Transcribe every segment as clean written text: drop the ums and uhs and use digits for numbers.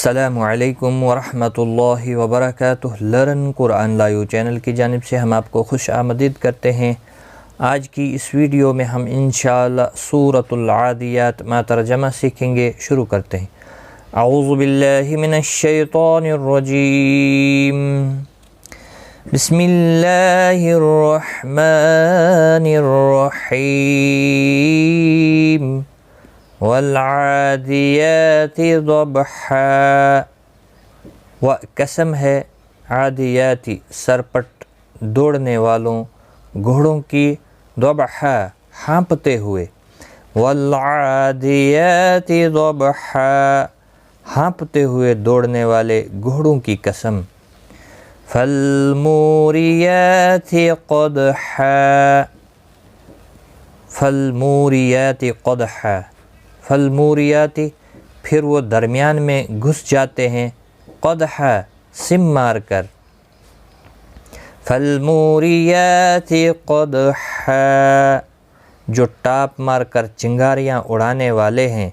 السلام علیکم ورحمۃ اللہ وبرکاتہ۔ لرن قرآن لائیو چینل کی جانب سے ہم آپ کو خوش آمدید کرتے ہیں۔ آج کی اس ویڈیو میں ہم انشاءاللہ سورۃ العادیات ما ترجمہ سیکھیں گے۔ شروع کرتے ہیں۔ اعوذ باللہ من الشیطان الرجیم، بسم اللہ الرحمن الرحیم، والعادیات ضبحا، و قسم ہے عادیاتی سرپٹ دوڑنے والوں گھوڑوں کی، ضبحا ہانپتے ہوئے، والعادیات ضبحا ہانپتے ہوئے دوڑنے والے گھوڑوں کی قسم، فالموریات قدحا، فالموریات قدحا، فالموریاتی پھر وہ درمیان میں گھس جاتے ہیں، قدحا سم مار کر، فالموریات قدحا جو ٹاپ مار کر چنگاریاں اڑانے والے ہیں،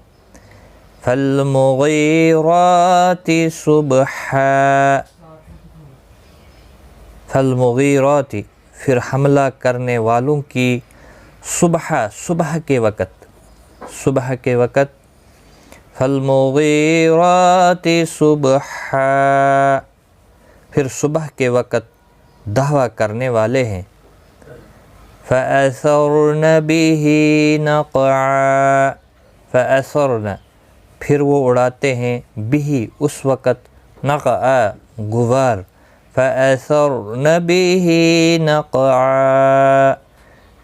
فالمغیرات صبحا، فالمغیرات پھر حملہ کرنے والوں کی، صبح صبح کے وقت، صبح کے وقت، فالمغیرات صبحا پھر صبح کے وقت دعویٰ کرنے والے ہیں، فأثرن به نقعا، فأثرن پھر وہ اڑاتے ہیں، به اس وقت، نقعا غبار، فأثرن به نقعا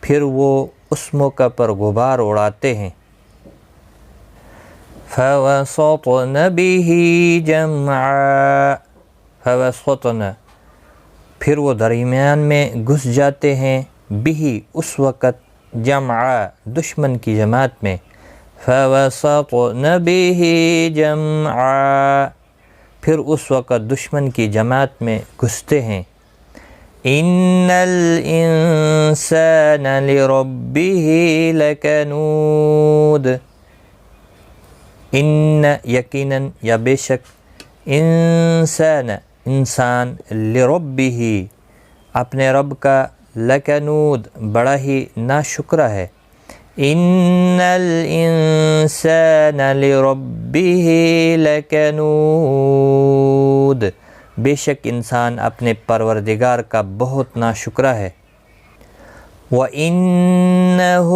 پھر وہ اس موقع پر غبار اڑاتے ہیں، فوسطن به جمعا، فوسطن پھر وہ درمیان میں گھس جاتے ہیں، به اس وقت، جمعا دشمن کی جماعت میں، فوسطن به جمعا پھر اس وقت دشمن کی جماعت میں گھستے ہیں، ان الانسان لربه لکنود، ان یقیناً یا بے شک، انسان انسان، لربه اپنے رب کا، لکنود بڑا ہی ناشکرہ ہے، ان الانسان لربه لکنود بے شک انسان اپنے پروردگار کا بہت ناشکرہ ہے، وَإِنَّهُ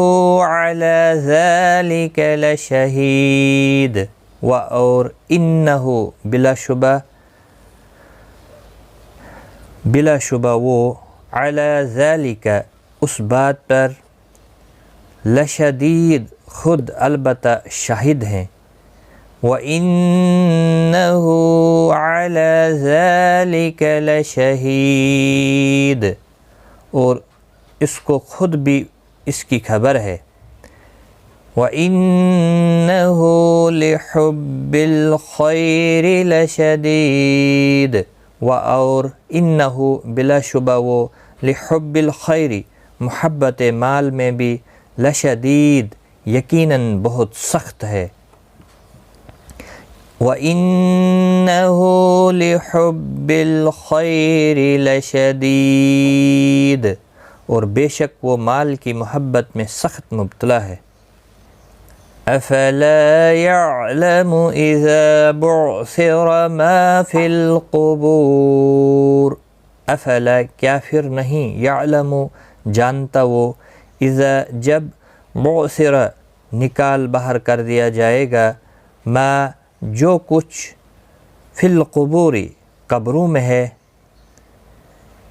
عَلَى ذَلِكَ لَشَهِيدٌ، و اور انہ بلا شبہ، بلا شبہ وہ، عَلَى ذَلِكَ اس بات پر، لشدید خود البتہ شاہد ہیں، وَإِنَّهُ عَلَى ذَلِكَ لَشَهِيدٌ اور اس کو خود بھی اس کی خبر ہے، وَإِنَّهُ لِحُبِّ الْخَيْرِ لَشَدِيدٌ و اور انہ بلا شبہ وہ، لحب الخیر محبت مال میں بھی، لشدید یقیناً بہت سخت ہے، وَإِنَّهُ لِحُبِّ الْخَيْرِ لَشَدِيدٌ اور بے شک وہ مال کی محبت میں سخت مبتلا ہے، أَفَلَا يَعْلَمُ إِذَا بُعْثِرَ مَا فِي الْقُبُورِ، افلا کیا پھر نہیں، یعلم جانتا وہ، اذا جب، بعثر نکال باہر کر دیا جائے گا، ما جو کچھ، فی القبور قبروں میں ہے،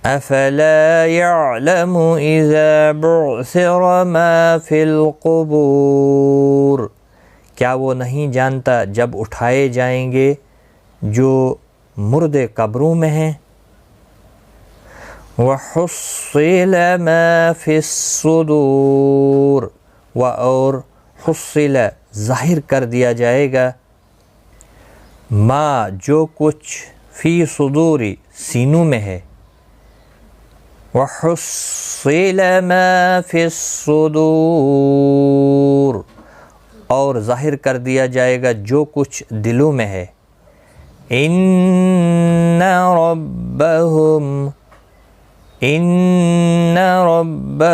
افلا یعلم اذا بعثر ما فی القبور کیا وہ نہیں جانتا جب اٹھائے جائیں گے جو مردے قبروں میں ہیں، وحصل ما فی الصدور و اور حصل ظاہر کر دیا جائے گا، ما جو کچھ، فی صدوری سینوں میں ہے، وحصل ما فی الصدور اور ظاہر کر دیا جائے گا جو کچھ دلوں میں ہے، إن ربهم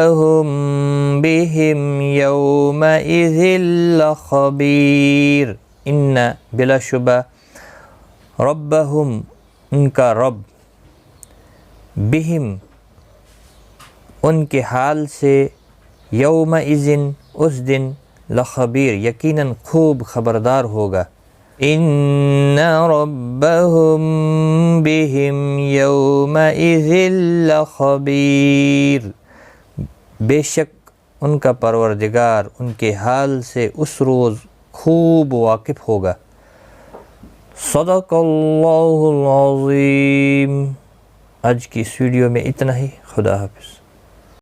بهم يومئذ لخبير. ان بلا شبہ ربهم ان کا رب، بہم ان کے حال سے، یومئذ اس دن، لخبیر یقیناً خوب خبردار ہوگا. ان ربهم بهم یومئذ لخبیر، بے شک ان کا پروردگار ان کے حال سے اس روز خوب واقف ہوگا. صدق اللہ العظیم. آج کی اس ویڈیو میں اتنا ہی. خدا حافظ.